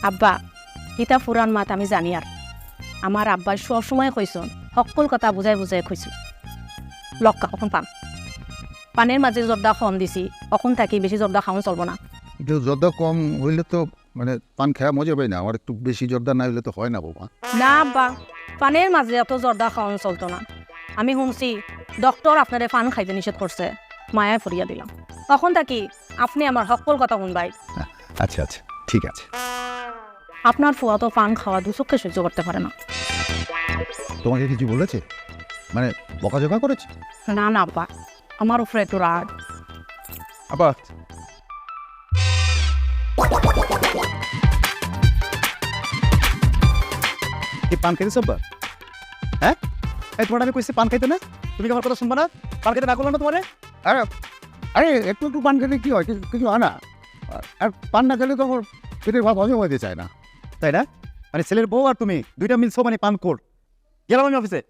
আব্বা ইটা ফুরান মাত আমি জানি আর আমার আব্বাই সবসময় কইসন সকল কথা বুঝাই বুঝাই কইছিল লক্কা কখন পান পানের মাঝে জর্দা কম দিছি কখন থাকি বেশি জর্দা খাওয়া চলবো না কিন্তু জর্দা কম হইলে তো মানে পান খাওয়া মজা পাই না, আমার একটু বেশি জর্দা না হইলে তো হয় না বাবা। না আব্বা পানের মাঝে এত জর্দা খাওয়ানো চলতো না। আমি শুনছি ডক্টর আপনারে পান খাইতে নিষেধ করছে, মায়া ফরিয়া দিলাম। তখন থাকি আপনি আমার সকল কথা শুনবাই। আচ্ছা আচ্ছা ঠিক আছে। আপনার ফুয়া তো পান খাওয়া দুচক্ষে সহ্য করতে পারে না। তোমাকে কিছু বলেছে, মানে বকাঝকা করেছে? না না আব্বা, আমার উপরে একটু রাগ। আবার কি পান খাইতে সব্বা? হ্যাঁ এই তোমার আমি কইছি পান খাইতে না, তুমি কি আমার কথা শুনবা না? পান খাইতে না করলাম না তোমারে? আরে আরে একটু একটু পান খেলে কি হয়, কিছু হয় না। আর পান না খেলে তো আমার পেটের ভাত হজম হইতে চায় না। তাই না? মানে ছেলের বউ আর তুমি দুইটা মিলছো মানে পান কর। গেলাম আমি অফিসে।